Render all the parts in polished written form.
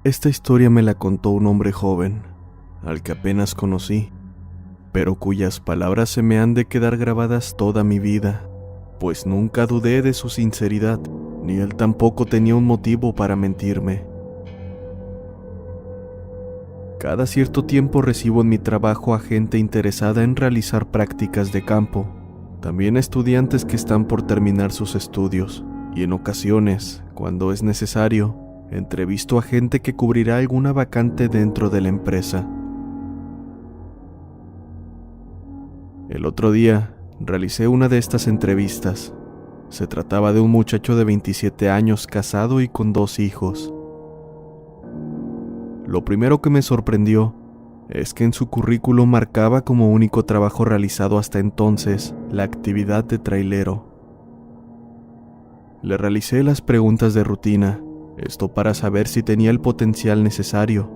Esta historia me la contó un hombre joven, al que apenas conocí, pero cuyas palabras se me han de quedar grabadas toda mi vida, pues nunca dudé de su sinceridad, ni él tampoco tenía un motivo para mentirme. Cada cierto tiempo recibo en mi trabajo a gente interesada en realizar prácticas de campo, también a estudiantes que están por terminar sus estudios, y en ocasiones, cuando es necesario, entrevisto a gente que cubrirá alguna vacante dentro de la empresa. El otro día realicé una de estas entrevistas. Se trataba de un muchacho de 27 años casado y con 2 hijos. Lo primero que me sorprendió es que en su currículum marcaba como único trabajo realizado hasta entonces la actividad de trailero. Le realicé las preguntas de rutina, esto para saber si tenía el potencial necesario,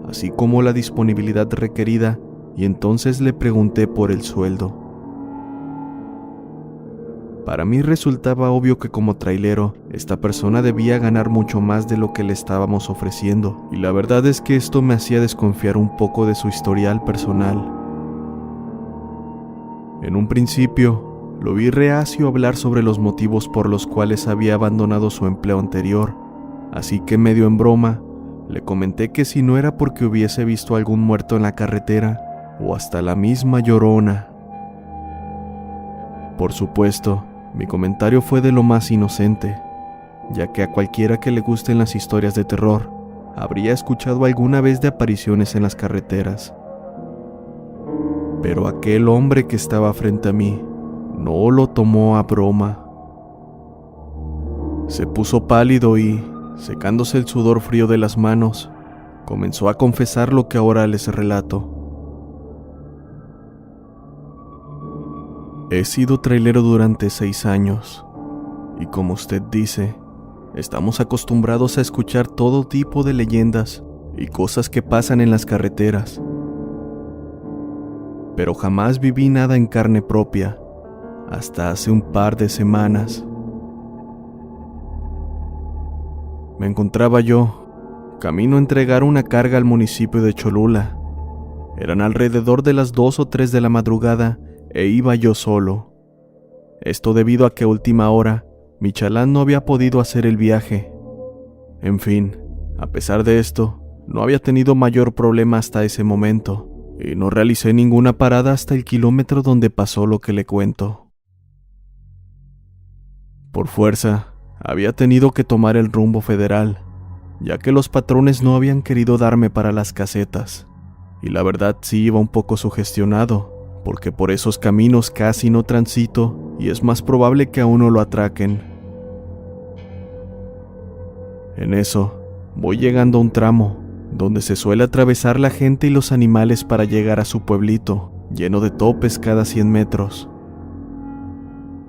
así como la disponibilidad requerida, y entonces le pregunté por el sueldo. Para mí resultaba obvio que como trailero, esta persona debía ganar mucho más de lo que le estábamos ofreciendo, y la verdad es que esto me hacía desconfiar un poco de su historial personal. En un principio, lo vi reacio a hablar sobre los motivos por los cuales había abandonado su empleo anterior, así que medio en broma, le comenté que si no era porque hubiese visto algún muerto en la carretera, o hasta la misma Llorona. Por supuesto, mi comentario fue de lo más inocente, ya que a cualquiera que le gusten las historias de terror, habría escuchado alguna vez de apariciones en las carreteras. Pero aquel hombre que estaba frente a mí no lo tomó a broma. Se puso pálido y, secándose el sudor frío de las manos, comenzó a confesar lo que ahora les relato. He sido trailero durante 6 años, y como usted dice, estamos acostumbrados a escuchar todo tipo de leyendas y cosas que pasan en las carreteras. Pero jamás viví nada en carne propia, hasta hace un par de semanas. Me encontraba yo, camino a entregar una carga al municipio de Cholula. Eran alrededor de las 2 o 3 de la madrugada e iba yo solo. Esto debido a que a última hora mi chalán no había podido hacer el viaje. En fin, a pesar de esto, no había tenido mayor problema hasta ese momento, y no realicé ninguna parada hasta el kilómetro donde pasó lo que le cuento. Por fuerza, había tenido que tomar el rumbo federal, ya que los patrones no habían querido darme para las casetas, y la verdad sí iba un poco sugestionado, porque por esos caminos casi no transito y es más probable que a uno lo atraquen. En eso, voy llegando a un tramo, donde se suele atravesar la gente y los animales para llegar a su pueblito, lleno de topes cada 100 metros.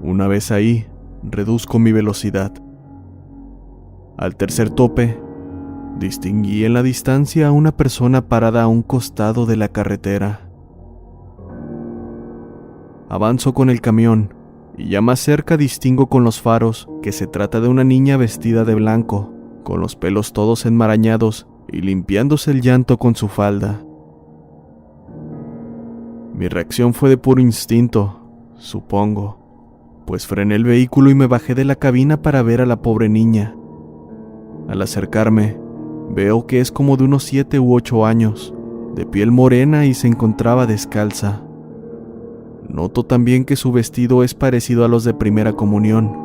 Una vez ahí, reduzco mi velocidad. Al tercer tope, distinguí en la distancia a una persona parada a un costado de la carretera. Avanzo con el camión, y ya más cerca distingo con los faros que se trata de una niña vestida de blanco, con los pelos todos enmarañados y limpiándose el llanto con su falda. Mi reacción fue de puro instinto, supongo, pues frené el vehículo y me bajé de la cabina para ver a la pobre niña. Al acercarme, veo que es como de unos 7 u 8 años, de piel morena y se encontraba descalza. Noto también que su vestido es parecido a los de primera comunión,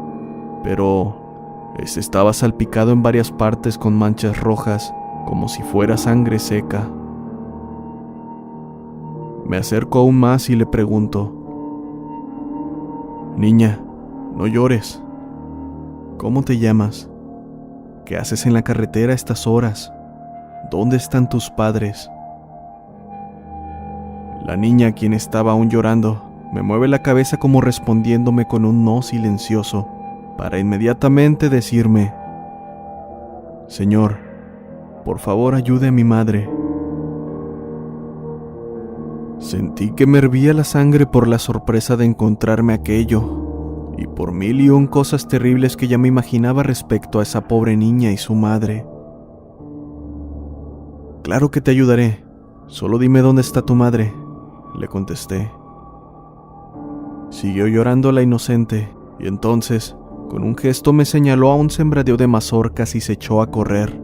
pero este estaba salpicado en varias partes con manchas rojas, como si fuera sangre seca. Me acerco aún más y le pregunto: «Niña, no llores. ¿Cómo te llamas? ¿Qué haces en la carretera a estas horas? ¿Dónde están tus padres?» La niña, quien estaba aún llorando, me mueve la cabeza como respondiéndome con un no silencioso, para inmediatamente decirme: «Señor, por favor ayude a mi madre». Sentí que me hervía la sangre por la sorpresa de encontrarme aquello, y por 1001 cosas terribles que ya me imaginaba respecto a esa pobre niña y su madre. Claro que te ayudaré. Solo dime dónde está tu madre, le contesté. Siguió llorando la inocente, y entonces, con un gesto me señaló a un sembradío de mazorcas y se echó a correr.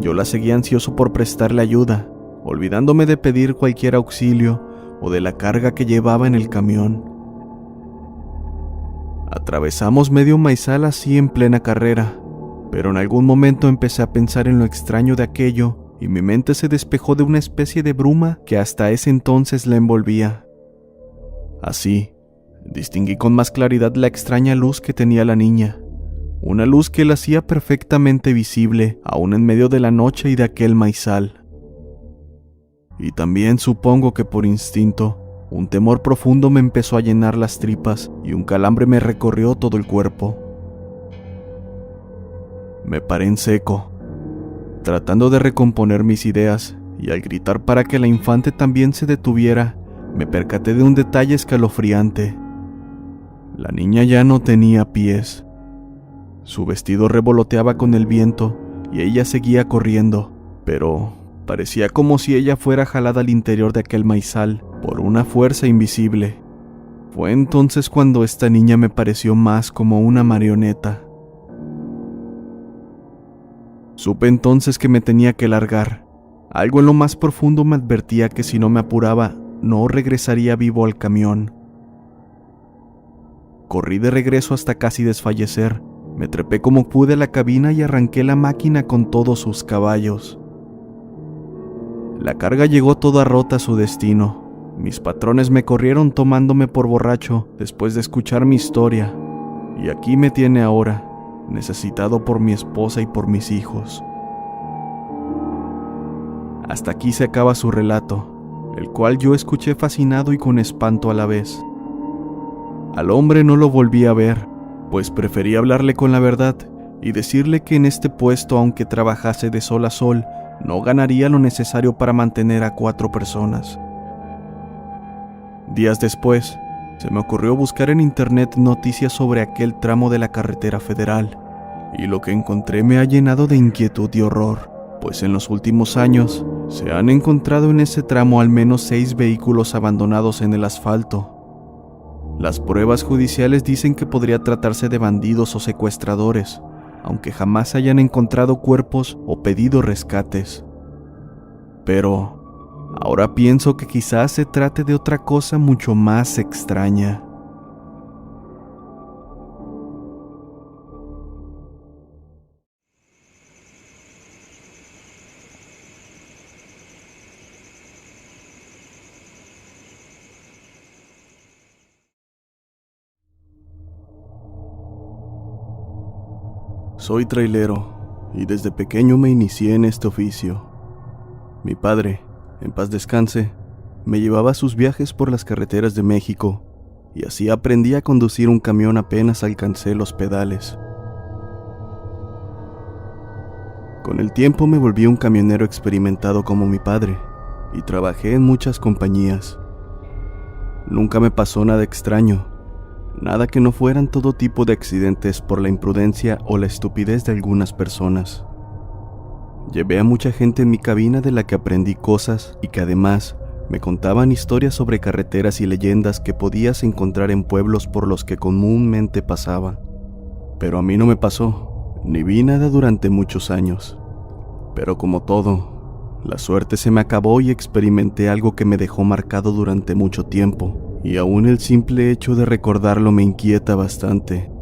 Yo la seguí ansioso por prestarle ayuda, olvidándome de pedir cualquier auxilio o de la carga que llevaba en el camión. Atravesamos medio maizal así en plena carrera, pero en algún momento empecé a pensar en lo extraño de aquello y mi mente se despejó de una especie de bruma que hasta ese entonces la envolvía. Así, distinguí con más claridad la extraña luz que tenía la niña, una luz que la hacía perfectamente visible aún en medio de la noche y de aquel maizal. Y también supongo que por instinto, un temor profundo me empezó a llenar las tripas y un calambre me recorrió todo el cuerpo. Me paré en seco, tratando de recomponer mis ideas, y al gritar para que la infante también se detuviera, me percaté de un detalle escalofriante. La niña ya no tenía pies. Su vestido revoloteaba con el viento y ella seguía corriendo, pero parecía como si ella fuera jalada al interior de aquel maizal por una fuerza invisible. Fue entonces cuando esta niña me pareció más como una marioneta. Supe entonces que me tenía que largar. Algo en lo más profundo me advertía que si no me apuraba, no regresaría vivo al camión. Corrí de regreso hasta casi desfallecer. Me trepé como pude a la cabina y arranqué la máquina con todos sus caballos. La carga llegó toda rota a su destino. Mis patrones me corrieron tomándome por borracho después de escuchar mi historia. Y aquí me tiene ahora, necesitado por mi esposa y por mis hijos. Hasta aquí se acaba su relato, el cual yo escuché fascinado y con espanto a la vez. Al hombre no lo volví a ver, pues preferí hablarle con la verdad y decirle que en este puesto, aunque trabajase de sol a sol, no ganaría lo necesario para mantener a 4 personas. Días después, se me ocurrió buscar en internet noticias sobre aquel tramo de la carretera federal, y lo que encontré me ha llenado de inquietud y horror, pues en los últimos años se han encontrado en ese tramo al menos 6 vehículos abandonados en el asfalto. Las pruebas judiciales dicen que podría tratarse de bandidos o secuestradores, aunque jamás hayan encontrado cuerpos o pedido rescates. Pero ahora pienso que quizás se trate de otra cosa mucho más extraña. Soy trailero y desde pequeño me inicié en este oficio. Mi padre, en paz descanse, me llevaba a sus viajes por las carreteras de México y así aprendí a conducir un camión apenas alcancé los pedales. Con el tiempo me volví un camionero experimentado como mi padre y trabajé en muchas compañías. Nunca me pasó nada extraño. Nada que no fueran todo tipo de accidentes por la imprudencia o la estupidez de algunas personas. Llevé a mucha gente en mi cabina de la que aprendí cosas y que además me contaban historias sobre carreteras y leyendas que podías encontrar en pueblos por los que comúnmente pasaba. Pero a mí no me pasó, ni vi nada durante muchos años. Pero como todo, la suerte se me acabó y experimenté algo que me dejó marcado durante mucho tiempo. Y aún el simple hecho de recordarlo me inquieta bastante.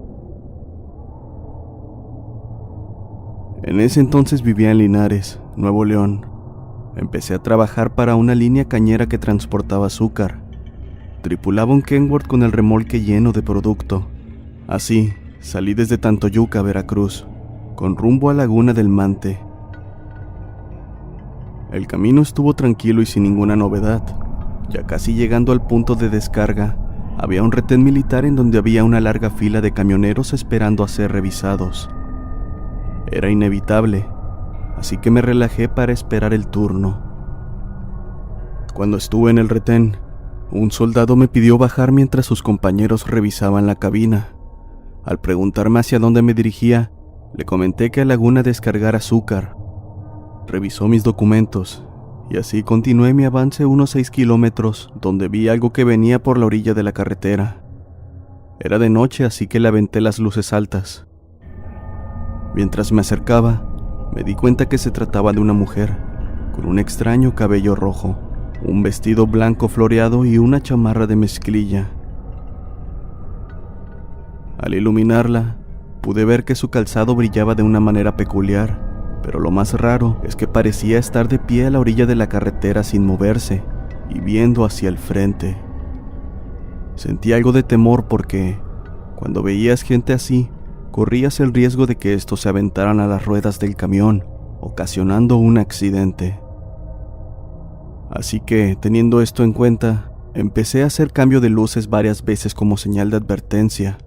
En ese entonces vivía en Linares, Nuevo León. Empecé a trabajar para una línea cañera que transportaba azúcar. Tripulaba un Kenworth con el remolque lleno de producto. Así, salí desde Tantoyuca, Veracruz, con rumbo a Laguna del Mante. El camino estuvo tranquilo y sin ninguna novedad. Ya casi llegando al punto de descarga, había un retén militar en donde había una larga fila de camioneros esperando a ser revisados. Era inevitable, así que me relajé para esperar el turno. Cuando estuve en el retén, un soldado me pidió bajar mientras sus compañeros revisaban la cabina. Al preguntarme hacia dónde me dirigía, le comenté que a Laguna descargar azúcar. Revisó mis documentos y así continué mi avance unos 6 kilómetros, donde vi algo que venía por la orilla de la carretera. Era de noche, así que le aventé las luces altas. Mientras me acercaba, me di cuenta que se trataba de una mujer, con un extraño cabello rojo, un vestido blanco floreado y una chamarra de mezclilla. Al iluminarla, pude ver que su calzado brillaba de una manera peculiar, pero lo más raro es que parecía estar de pie a la orilla de la carretera sin moverse y viendo hacia el frente. Sentí algo de temor porque, cuando veías gente así, corrías el riesgo de que estos se aventaran a las ruedas del camión, ocasionando un accidente. Así que, teniendo esto en cuenta, empecé a hacer cambio de luces varias veces como señal de advertencia.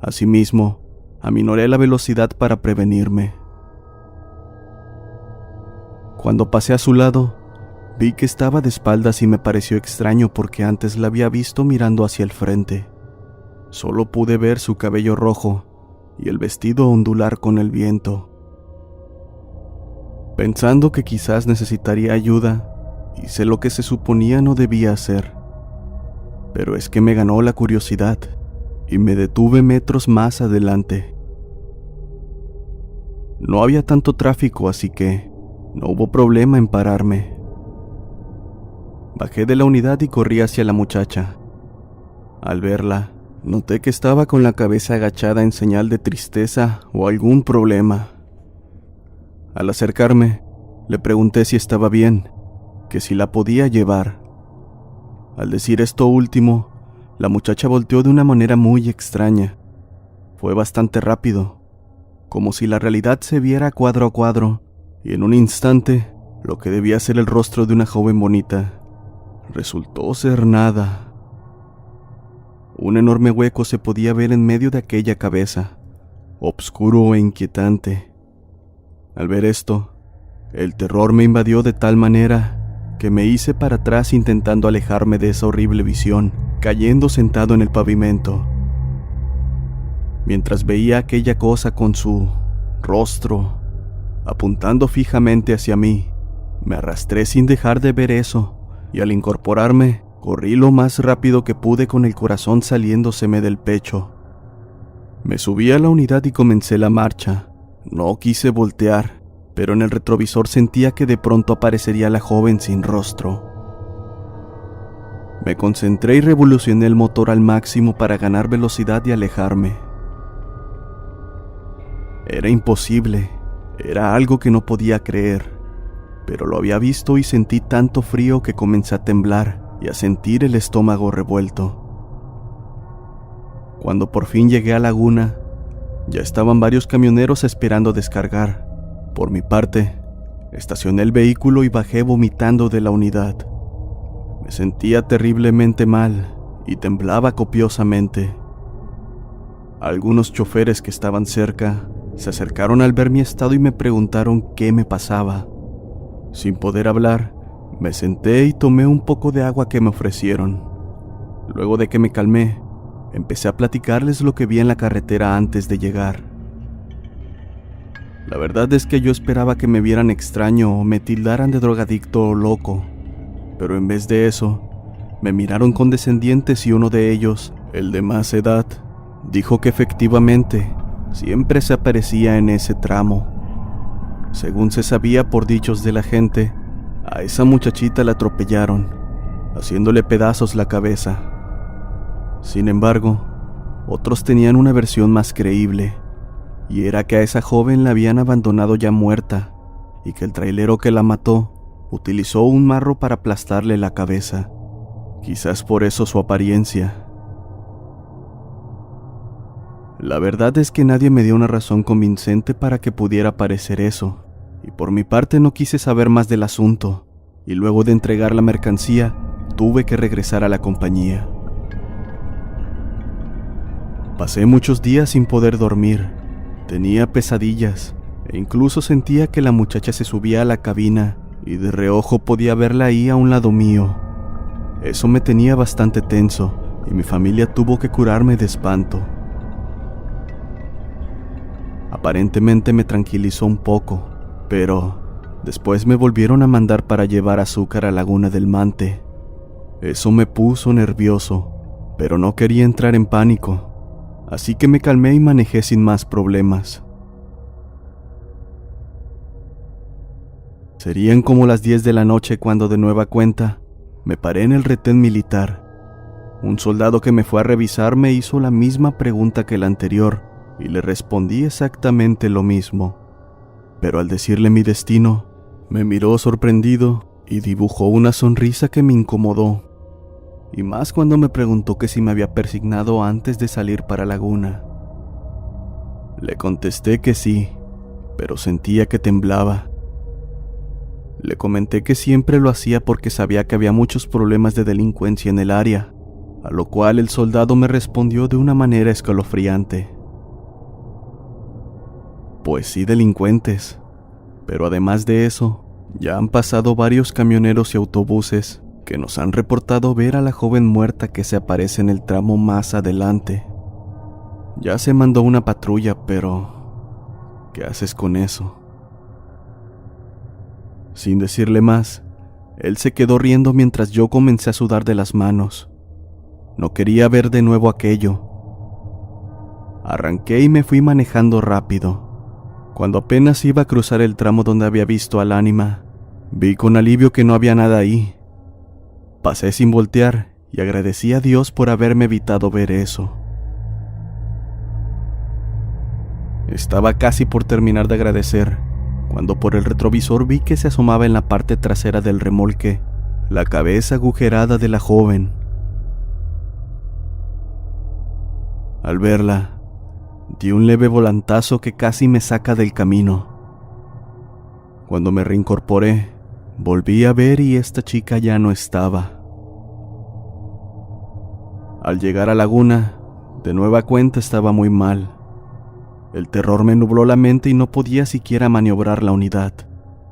Asimismo, aminoré la velocidad para prevenirme. Cuando pasé a su lado, vi que estaba de espaldas y me pareció extraño porque antes la había visto mirando hacia el frente. Solo pude ver su cabello rojo y el vestido ondular con el viento. Pensando que quizás necesitaría ayuda, hice lo que se suponía no debía hacer. Pero es que me ganó la curiosidad y me detuve metros más adelante. No había tanto tráfico, así que no hubo problema en pararme. Bajé de la unidad y corrí hacia la muchacha. Al verla, noté que estaba con la cabeza agachada en señal de tristeza o algún problema. Al acercarme, le pregunté si estaba bien, que si la podía llevar. Al decir esto último, la muchacha volteó de una manera muy extraña. Fue bastante rápido, como si la realidad se viera cuadro a cuadro, y en un instante, lo que debía ser el rostro de una joven bonita, resultó ser nada. Un enorme hueco se podía ver en medio de aquella cabeza, obscuro e inquietante. Al ver esto, el terror me invadió de tal manera que me hice para atrás intentando alejarme de esa horrible visión, cayendo sentado en el pavimento. Mientras veía aquella cosa con su rostro apuntando fijamente hacia mí, me arrastré sin dejar de ver eso, y al incorporarme, corrí lo más rápido que pude con el corazón saliéndoseme del pecho. Me subí a la unidad y comencé la marcha. No quise voltear, pero en el retrovisor sentía que de pronto aparecería la joven sin rostro. Me concentré y revolucioné el motor al máximo para ganar velocidad y alejarme. Era imposible, era algo que no podía creer, pero lo había visto y sentí tanto frío que comencé a temblar y a sentir el estómago revuelto. Cuando por fin llegué a Laguna, ya estaban varios camioneros esperando descargar. Por mi parte, estacioné el vehículo y bajé vomitando de la unidad. Me sentía terriblemente mal y temblaba copiosamente. Algunos choferes que estaban cerca se acercaron al ver mi estado y me preguntaron qué me pasaba. Sin poder hablar, me senté y tomé un poco de agua que me ofrecieron. Luego de que me calmé, empecé a platicarles lo que vi en la carretera antes de llegar. La verdad es que yo esperaba que me vieran extraño o me tildaran de drogadicto o loco, pero en vez de eso, me miraron condescendientes y uno de ellos, el de más edad, dijo que efectivamente siempre se aparecía en ese tramo. Según se sabía por dichos de la gente, a esa muchachita la atropellaron, haciéndole pedazos la cabeza. Sin embargo, otros tenían una versión más creíble, y era que a esa joven la habían abandonado ya muerta, y que el trailero que la mató utilizó un marro para aplastarle la cabeza. Quizás por eso su apariencia. La verdad es que nadie me dio una razón convincente para que pudiera parecer eso, y por mi parte no quise saber más del asunto, y luego de entregar la mercancía, tuve que regresar a la compañía. Pasé muchos días sin poder dormir, tenía pesadillas, e incluso sentía que la muchacha se subía a la cabina, y de reojo podía verla ahí a un lado mío. Eso me tenía bastante tenso, y mi familia tuvo que curarme de espanto. Aparentemente me tranquilizó un poco, pero Después me volvieron a mandar para llevar azúcar a Laguna del Mante. Eso me puso nervioso, pero no quería entrar en pánico, así que me calmé y manejé sin más problemas. Serían como las 10 de la noche cuando de nueva cuenta me paré en el retén militar. Un soldado que me fue a revisar me hizo la misma pregunta que el anterior y le respondí exactamente lo mismo. Pero al decirle mi destino, me miró sorprendido y dibujó una sonrisa que me incomodó. Y más cuando me preguntó que si me había persignado antes de salir para Laguna. Le contesté que sí, pero sentía que temblaba. Le comenté que siempre lo hacía porque sabía que había muchos problemas de delincuencia en el área, a lo cual el soldado me respondió de una manera escalofriante. Pues sí, delincuentes, pero además de eso, ya han pasado varios camioneros y autobuses que nos han reportado ver a la joven muerta que se aparece en el tramo más adelante. Ya se mandó una patrulla, pero ¿qué haces con eso? Sin decirle más, él se quedó riendo mientras yo comencé a sudar de las manos. No quería ver de nuevo aquello. Arranqué y me fui manejando rápido. Cuando apenas iba a cruzar el tramo donde había visto al ánima, vi con alivio que no había nada ahí. Pasé sin voltear y agradecí a Dios por haberme evitado ver eso. Estaba casi por terminar de agradecer, cuando por el retrovisor vi que se asomaba en la parte trasera del remolque la cabeza agujerada de la joven. Al verla, di un leve volantazo que casi me saca del camino. Cuando me reincorporé, volví a ver y esta chica ya no estaba. Al llegar a Laguna, de nueva cuenta estaba muy mal. El terror me nubló la mente y no podía siquiera maniobrar la unidad,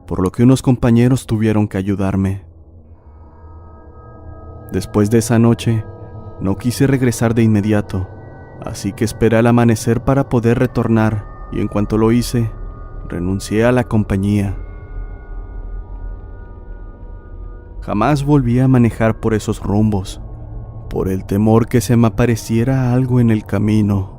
por lo que unos compañeros tuvieron que ayudarme. Después de esa noche, no quise regresar de inmediato, así que esperé al amanecer para poder retornar, y en cuanto lo hice, renuncié a la compañía. Jamás volví a manejar por esos rumbos, por el temor que se me apareciera algo en el camino.